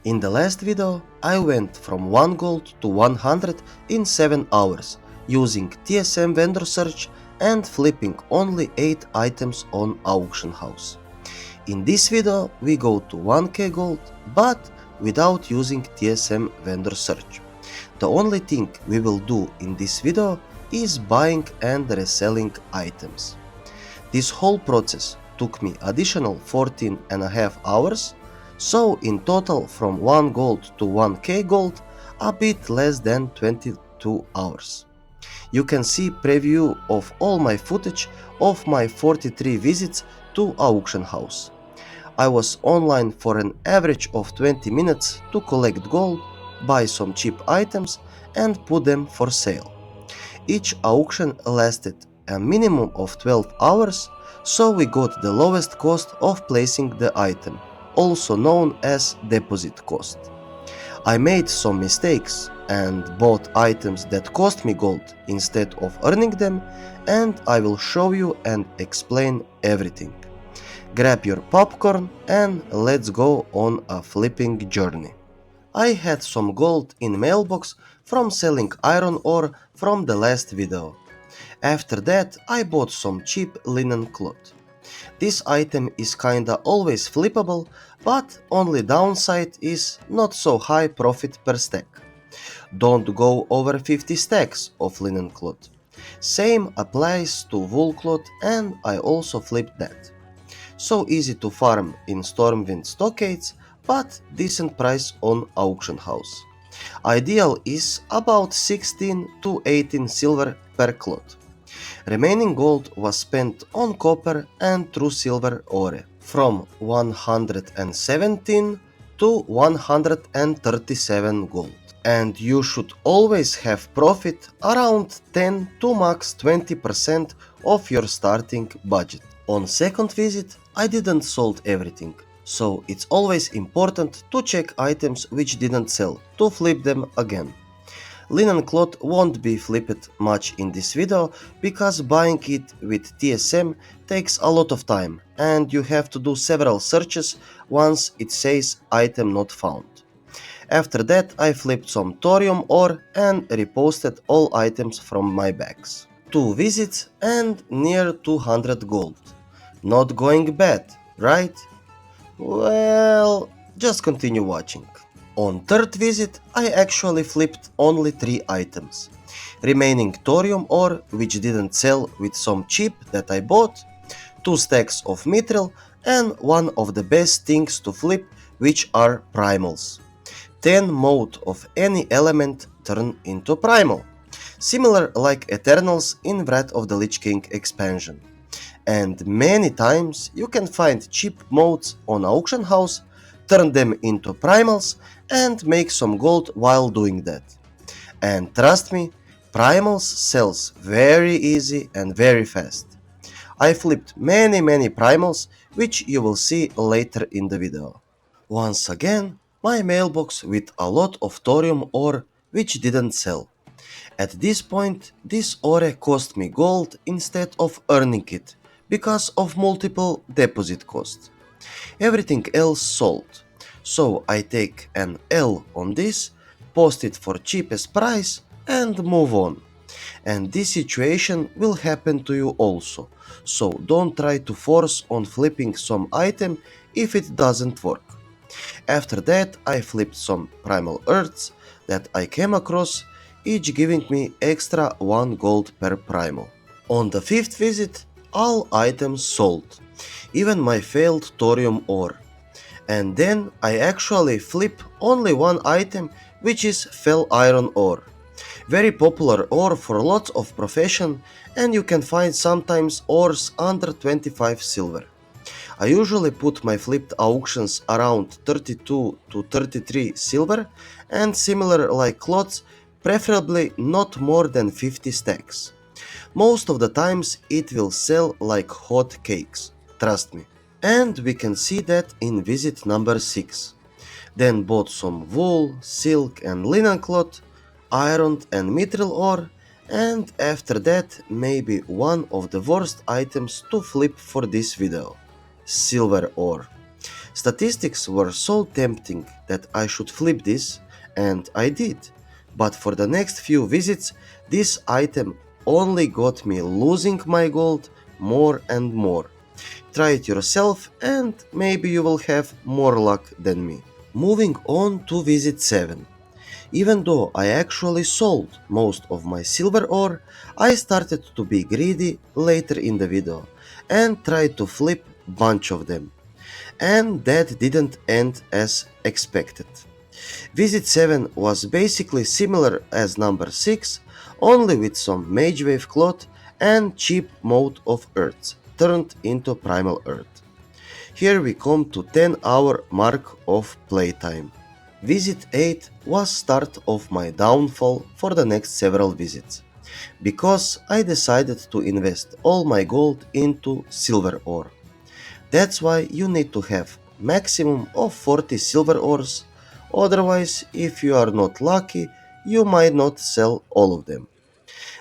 In the last video, I went from 1 gold to 100 in 7 hours, using TSM vendor search and flipping only 8 items on auction house. In this video we go to 1k gold, but without using TSM vendor search. The only thing we will do in this video is buying and reselling items. This whole process took me additional 14.5 hours, so in total from 1 gold to 1k gold, a bit less than 22 hours. You can see preview of all my footage of my 43 visits to auction house. I was online for an average of 20 minutes to collect gold, buy some cheap items and put them for sale. Each auction lasted a minimum of 12 hours, so we got the lowest cost of placing the item, also known as deposit cost. I made some mistakes and bought items that cost me gold instead of earning them, and I will show you and explain everything. Grab your popcorn and let's go on a flipping journey. I had some gold in mailbox from selling iron ore from the last video. After that I bought some cheap linen cloth. This item is kinda always flippable, but only downside is not so high profit per stack. Don't go over 50 stacks of linen cloth. Same applies to wool cloth, and I also flipped that. So easy to farm in Stormwind stockades, but decent price on auction house. Ideal is about 16 to 18 silver per cloth. Remaining gold was spent on copper and true silver ore, from 117 to 137 gold. And you should always have profit around 10 to max 20% of your starting budget. On second visit I didn't sold everything, so it's always important to check items which didn't sell to flip them again. Linen cloth won't be flipped much in this video because buying it with TSM takes a lot of time and you have to do several searches once it says item not found. After that I flipped some thorium ore and reposted all items from my bags. 2 visits and near 200 gold. Not going bad, right? Well, just continue watching. On third visit I actually flipped only 3 items. Remaining thorium ore which didn't sell with some cheap that I bought, 2 stacks of mithril and one of the best things to flip, which are primals. 10 mode of any element turn into primal, similar like Eternals in Wrath of the Lich King expansion. And many times you can find cheap modes on auction house, turn them into primals and make some gold while doing that. And trust me, primals sells very easy and very fast. I flipped many primals, which you will see later in the video. Once again, my mailbox with a lot of thorium ore which didn't sell. At this point, this ore cost me gold instead of earning it, because of multiple deposit costs. Everything else sold, so I take an L on this, post it for cheapest price and move on. And this situation will happen to you also, so don't try to force on flipping some item if it doesn't work. After that I flipped some primal earths that I came across, each giving me extra 1 gold per primal. On the 5th visit all items sold, even my failed thorium ore. And then I actually flip only one item, which is fell iron ore. Very popular ore for lots of profession, and you can find sometimes ores under 25 silver. I usually put my flipped auctions around 32 to 33 silver, and similar like cloths, preferably not more than 50 stacks. Most of the times it will sell like hot cakes, trust me. And we can see that in visit number 6. Then bought some wool, silk and linen cloth, iron and mithril ore, and after that maybe one of the worst items to flip for this video. Silver ore. Statistics were so tempting that I should flip this, and I did. But for the next few visits, this item only got me losing my gold more and more. Try it yourself and maybe you will have more luck than me. Moving on to visit 7. Even though I actually sold most of my silver ore, I started to be greedy later in the video and tried to flip bunch of them. And that didn't end as expected. Visit 7 was basically similar as number 6, only with some Mage Wave cloth and cheap mode of Earth turned into Primal Earth. Here we come to 10-hour mark of playtime. Visit 8 was start of my downfall for the next several visits, because I decided to invest all my gold into silver ore. That's why you need to have maximum of 40 silver ores, otherwise if you are not lucky you might not sell all of them.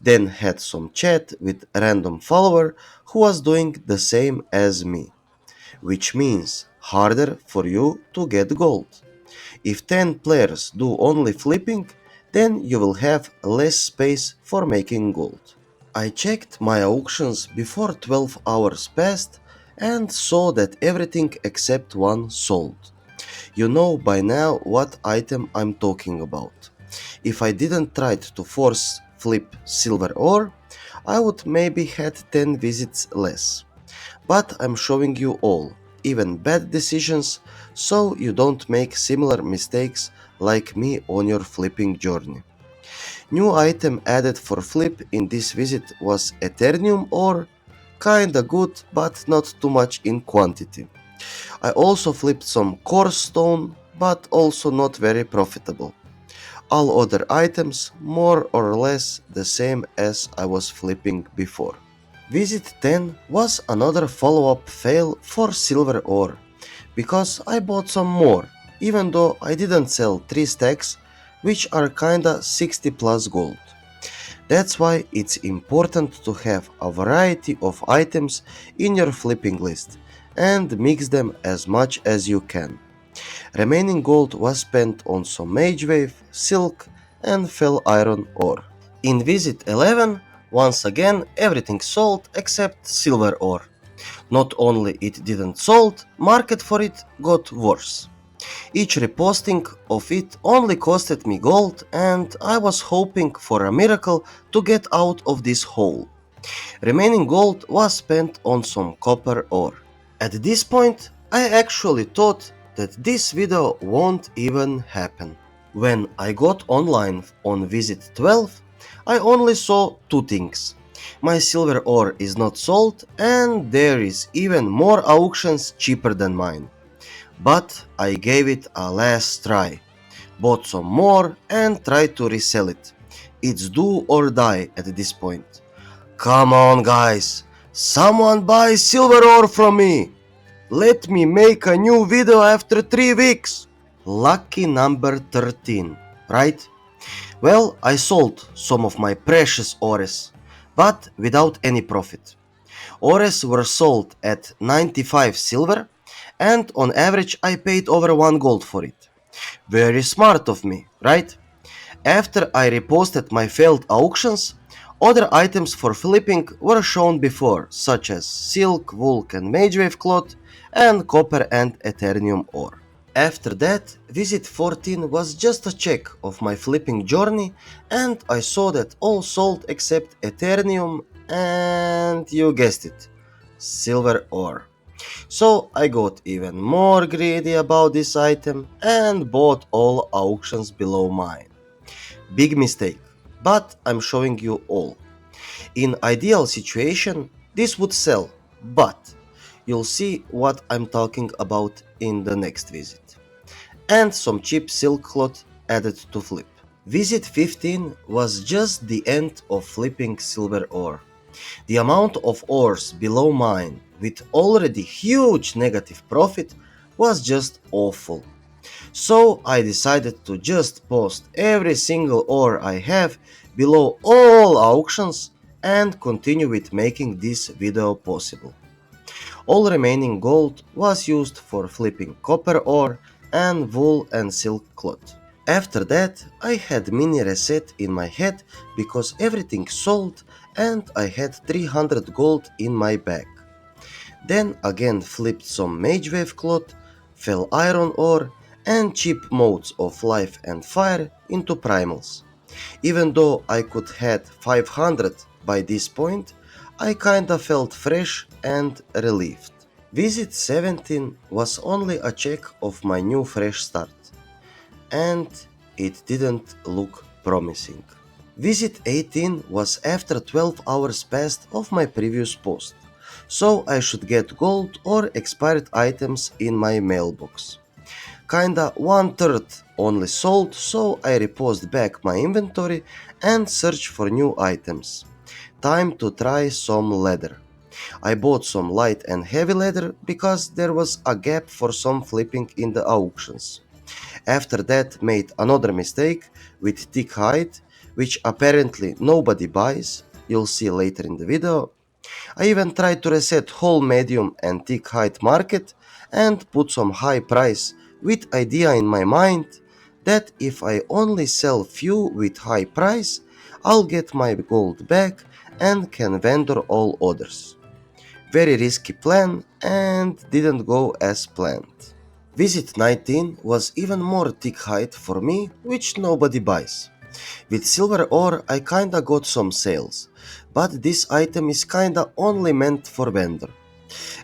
Then had some chat with random follower who was doing the same as me, which means harder for you to get gold. If 10 players do only flipping, then you will have less space for making gold. I checked my auctions before 12 hours passed and saw that everything except one sold. You know by now what item I'm talking about. If I didn't try to force flip silver ore, I would maybe had 10 visits less. But I'm showing you all, even bad decisions, so you don't make similar mistakes like me on your flipping journey. New item added for flip in this visit was Eternium ore, kinda good but not too much in quantity. I also flipped some core stone, but also not very profitable. All other items more or less the same as I was flipping before. Visit 10 was another follow-up fail for silver ore, because I bought some more, even though I didn't sell 3 stacks, which are kinda 60 plus gold. That's why it's important to have a variety of items in your flipping list and mix them as much as you can. Remaining gold was spent on some Mage Wave, Silk and Fell Iron ore. In Visit 11, once again everything sold except silver ore. Not only it didn't sold, market for it got worse. Each reposting of it only costed me gold and I was hoping for a miracle to get out of this hole. Remaining gold was spent on some copper ore. At this point, I actually thought that this video won't even happen. When I got online on Visit 12, I only saw two things. My silver ore is not sold and there is even more auctions cheaper than mine. But I gave it a last try, bought some more and tried to resell it. It's do or die at this point. Come on guys, someone buy silver ore from me! Let me make a new video after 3 weeks! Lucky number 13, right? Well, I sold some of my precious ores, but without any profit. Ores were sold at 95 silver, and on average I paid over 1 gold for it. Very smart of me, right? After I reposted my failed auctions, other items for flipping were shown before, such as silk, wool and mage wave cloth, and copper and eternium ore. After that, visit 14 was just a check of my flipping journey, and I saw that all sold except eternium and you guessed it, silver ore. So I got even more greedy about this item and bought all auctions below mine. Big mistake, but I'm showing you all. In ideal situation, this would sell, but you'll see what I'm talking about in the next visit. And some cheap silk cloth added to flip. Visit 15 was just the end of flipping silver ore. The amount of ores below mine with already huge negative profit was just awful. So I decided to just post every single ore I have below all auctions and continue with making this video possible. All remaining gold was used for flipping copper ore and wool and silk cloth. After that, I had mini reset in my head because everything sold and I had 300 gold in my bag. Then again flipped some mage wave cloth, fell iron ore and cheap modes of life and fire into primals. Even though I could had 500 by this point, I kinda felt fresh and relieved. Visit 17 was only a check of my new fresh start, and it didn't look promising. Visit 18 was after 12 hours passed of my previous post, so I should get gold or expired items in my mailbox. Kinda 1/3 only sold, so I reposed back my inventory and searched for new items. Time to try some leather. I bought some light and heavy leather because there was a gap for some flipping in the auctions. After that made another mistake with thick hide, which apparently nobody buys, you'll see later in the video. I even tried to reset whole medium and thick hide market and put some high price with idea in my mind that if I only sell few with high price, I'll get my gold back and can vendor all others. Very risky plan and didn't go as planned. Visit 19 was even more thick hide for me, which nobody buys. With silver ore I kinda got some sales, but this item is kinda only meant for vendor.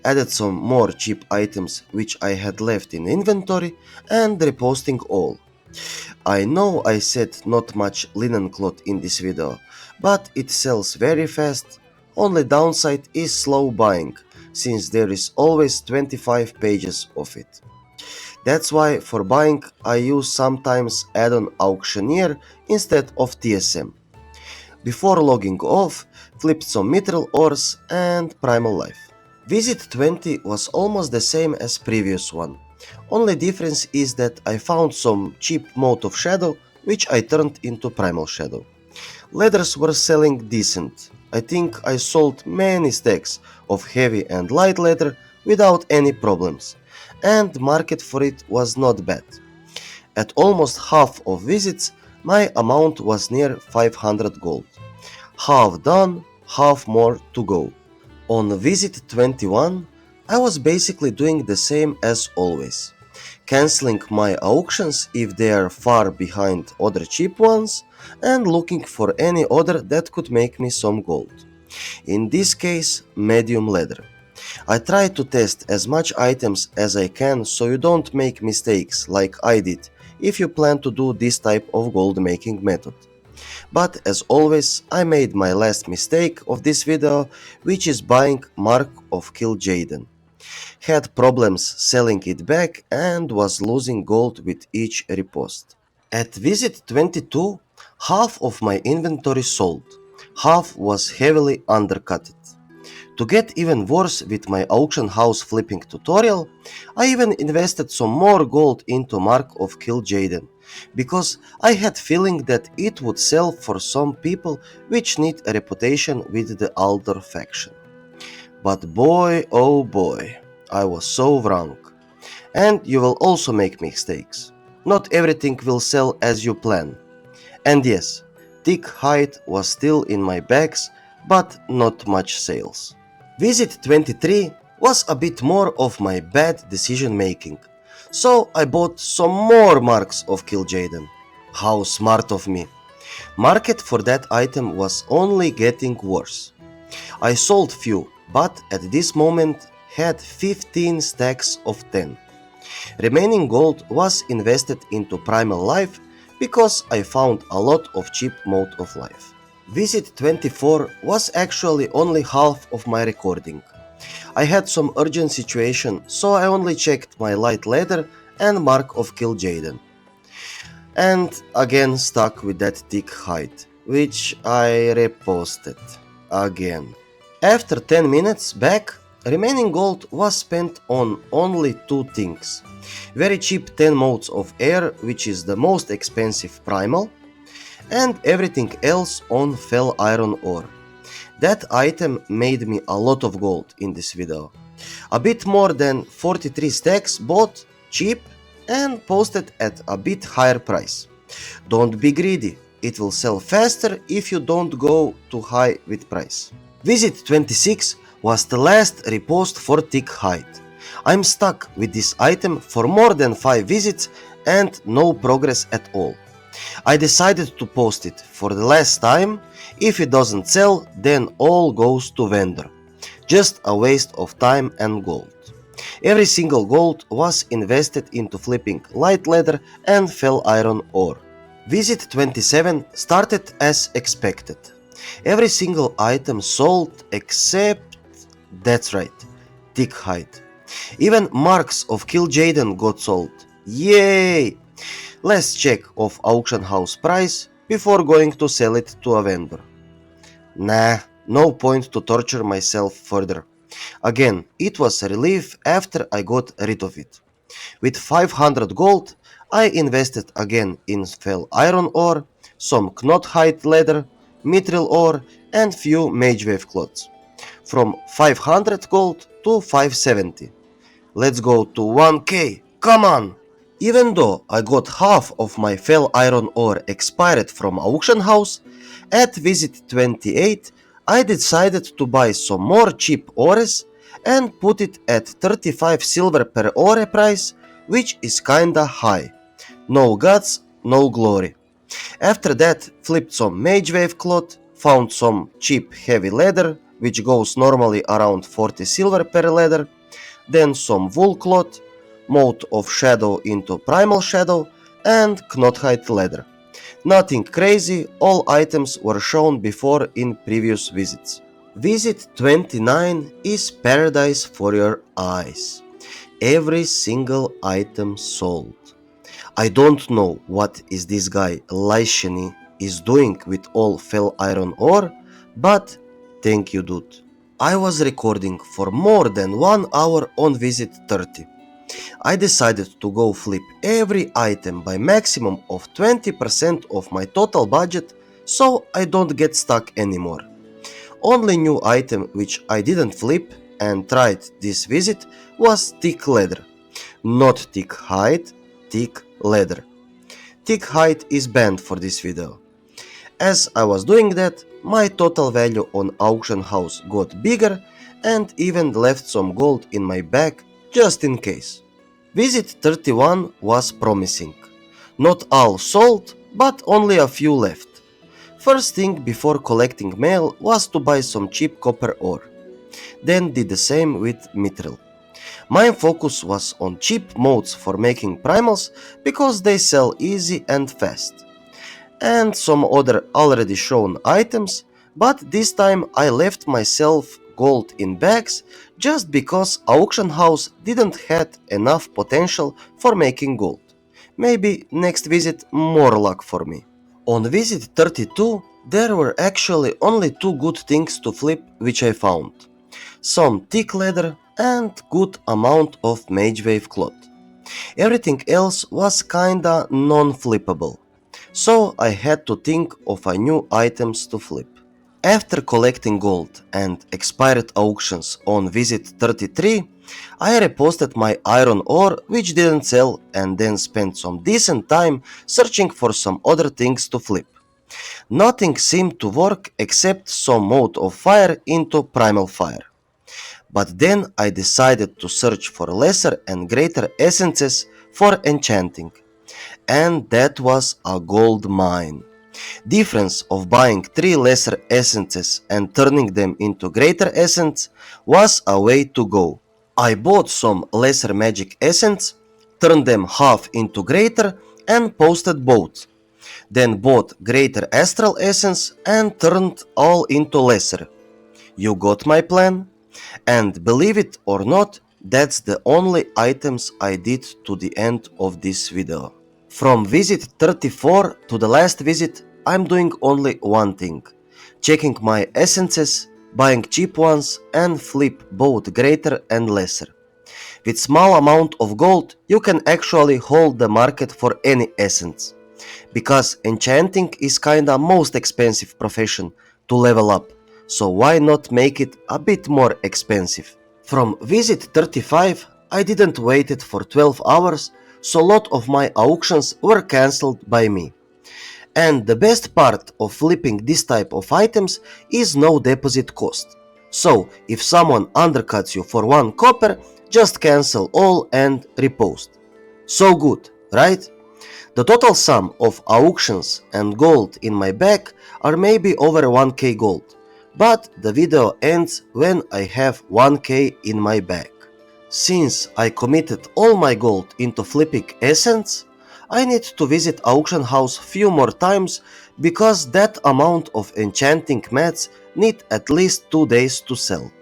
Added some more cheap items which I had left in inventory and reposting all. I know I said not much linen cloth in this video, but it sells very fast. Only downside is slow buying, since there is always 25 pages of it. That's why for buying I use sometimes add-on auctioneer instead of TSM. Before logging off, flipped some mithril ores and primal life. Visit 20 was almost the same as previous one. Only difference is that I found some cheap mode of shadow which I turned into primal shadow. Leathers were selling decent. I think I sold many stacks of heavy and light leather without any problems, and market for it was not bad. At almost half of visits, my amount was near 500 gold. Half done, half more to go. On visit 21, I was basically doing the same as always. Cancelling my auctions if they are far behind other cheap ones and looking for any other that could make me some gold. In this case, medium leather. I try to test as much items as I can so you don't make mistakes like I did if you plan to do this type of gold making method. But as always, I made my last mistake of this video, which is buying Mark of Kill Jaden. Had problems selling it back and was losing gold with each repost. At visit 22, half of my inventory sold, half was heavily undercutted. To get even worse with my auction house flipping tutorial, I even invested some more gold into Mark of Kill Jaden, because I had feeling that it would sell for some people which need a reputation with the Alder faction. But boy oh boy, I was so wrong. And you will also make mistakes. Not everything will sell as you plan. And yes, thick hide was still in my bags, but not much sales. Visit 23 was a bit more of my bad decision making, so I bought some more marks of Kill Jaden. How smart of me. Market for that item was only getting worse. I sold few, but at this moment had 15 stacks of 10. Remaining gold was invested into primal life because I found a lot of cheap mode of life. Visit 24 was actually only half of my recording. I had some urgent situation, so I only checked my light leather and Mark of Kill Jaden. And again stuck with that thick hide, which I reposted again. After 10 minutes back, remaining gold was spent on only two things. Very cheap 10 modes of air, which is the most expensive primal, and everything else on fell iron ore. That item made me a lot of gold in this video. A bit more than 43 stacks bought cheap and posted at a bit higher price. Don't be greedy, it will sell faster if you don't go too high with price. Visit 26 was the last repost for Tick Hide. I'm stuck with this item for more than 5 visits and no progress at all. I decided to post it for the last time. If it doesn't sell, then all goes to vendor. Just a waste of time and gold. Every single gold was invested into flipping light leather and fell iron ore. Visit 27 started as expected. Every single item sold except, that's right, Tick Hide. Even marks of Kill Jaden got sold. Yay! Let's check of auction house price before going to sell it to a vendor. Nah, no point to torture myself further. Again, it was a relief after I got rid of it. With 500 gold, I invested again in fell iron ore, some knothide leather, mithril ore and few magewave cloths. From 500 gold to 570. Let's go to 1k, come on! Even though I got half of my fell iron ore expired from auction house, at visit 28 I decided to buy some more cheap ores and put it at 35 silver per ore price, which is kinda high. No guts, no glory. After that flipped some magewave cloth, found some cheap heavy leather, which goes normally around 40 silver per leather, then some wool cloth, mode of shadow into primal shadow, and knothide leather. Nothing crazy, all items were shown before in previous visits. Visit 29 is paradise for your eyes. Every single item sold. I don't know what is this guy Lyshany is doing with all fell iron ore, but thank you dude. I was recording for more than 1 hour on visit 30. I decided to go flip every item by maximum of 20% of my total budget so I don't get stuck anymore. Only new item which I didn't flip and tried this visit was thick leather. Not thick hide, thick leather. Thick hide is banned for this video. As I was doing that, my total value on auction house got bigger and even left some gold in my bag just in case. Visit 31 was promising. Not all sold, but only a few left. First thing before collecting mail was to buy some cheap copper ore. Then did the same with mithril. My focus was on cheap modes for making primals because they sell easy and fast. And some other already shown items, but this time I left myself gold in bags just because auction house didn't had enough potential for making gold. Maybe next visit more luck for me. On visit 32 there were actually only 2 good things to flip which I found. Some thick leather and good amount of magewave cloth. Everything else was kinda non-flippable, so I had to think of a new items to flip. After collecting gold and expired auctions on visit 33, I reposted my iron ore which didn't sell and then spent some decent time searching for some other things to flip. Nothing seemed to work except some mode of fire into primal fire. But then I decided to search for lesser and greater essences for enchanting. And that was a gold mine. Difference of buying 3 lesser essences and turning them into greater essence was a way to go. I bought some lesser magic essence, turned them half into greater and posted both. Then bought greater astral essence and turned all into lesser. You got my plan? And believe it or not, that's the only items I did to the end of this video. From visit 34 to the last visit, I'm doing only one thing. Checking my essences, buying cheap ones and flip both greater and lesser. With small amount of gold, you can actually hold the market for any essence. Because enchanting is kinda most expensive profession to level up, so why not make it a bit more expensive? From visit 35, I didn't waited for 12 hours, so lot of my auctions were cancelled by me. And the best part of flipping this type of items is no deposit cost. So if someone undercuts you for 1 copper, just cancel all and repost. So good, right? The total sum of auctions and gold in my bag are maybe over 1k gold, but the video ends when I have 1k in my bag. Since I committed all my gold into flipping essence, I need to visit auction house few more times because that amount of enchanting mats need at least 2 days to sell.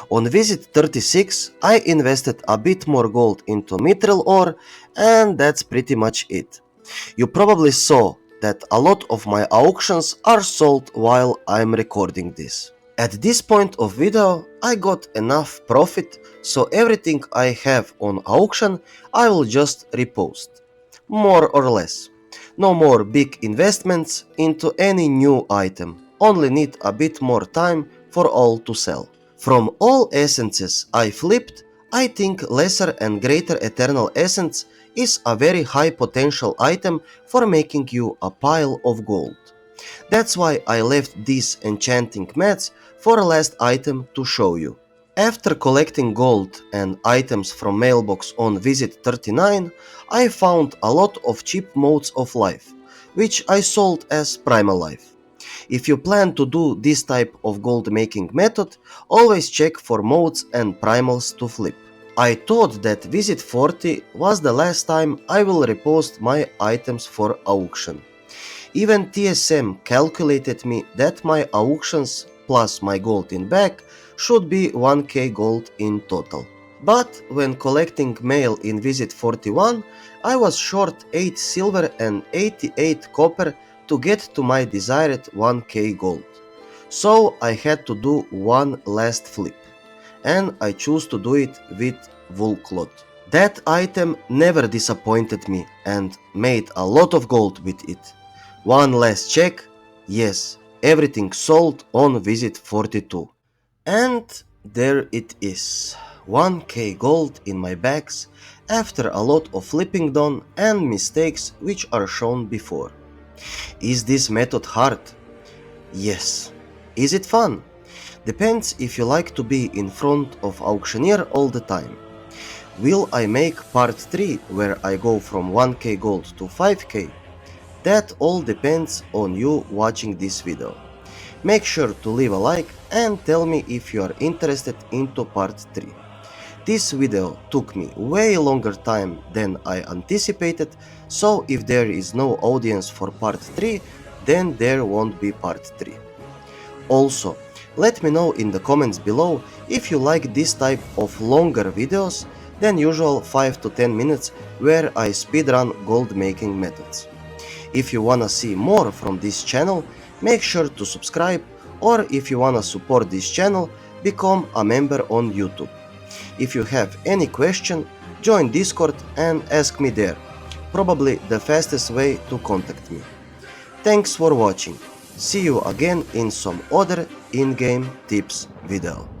On visit 36, I invested a bit more gold into mithril ore, and that's pretty much it. You probably saw that a lot of my auctions are sold while I'm recording this. At this point of video, I got enough profit, so everything I have on auction I will just repost. More or less. No more big investments into any new item, only need a bit more time for all to sell. From all essences I flipped, I think Lesser and Greater Eternal Essence is a very high potential item for making you a pile of gold. That's why I left these enchanting mats for a last item to show you. After collecting gold and items from mailbox on visit 39, I found a lot of cheap modes of life, which I sold as primal life. If you plan to do this type of gold making method, always check for modes and primals to flip. I thought that visit 40 was the last time I will repost my items for auction. Even TSM calculated me that my auctions plus my gold in bag should be 1k gold in total. But when collecting mail in visit 41, I was short 8 silver and 88 copper to get to my desired 1k gold. So I had to do one last flip, and I choose to do it with wotlk. That item never disappointed me and made a lot of gold with it. One last check, yes, everything sold on visit 42. And there it is, 1k gold in my bags after a lot of flipping done and mistakes which are shown before. Is this method hard? Yes. Is it fun? Depends if you like to be in front of auctioneer all the time. Will I make part 3 where I go from 1k gold to 5k? That all depends on you watching this video. Make sure to leave a like and tell me if you are interested into part 3. This video took me way longer time than I anticipated, so if there is no audience for part 3, then there won't be part 3. Also, let me know in the comments below if you like this type of longer videos than usual 5 to 10 minutes where I speedrun gold making methods. If you wanna see more from this channel, make sure to subscribe, or if you wanna support this channel, become a member on YouTube. If you have any question, join Discord and ask me there, probably the fastest way to contact me. Thanks for watching, see you again in some other in-game tips video.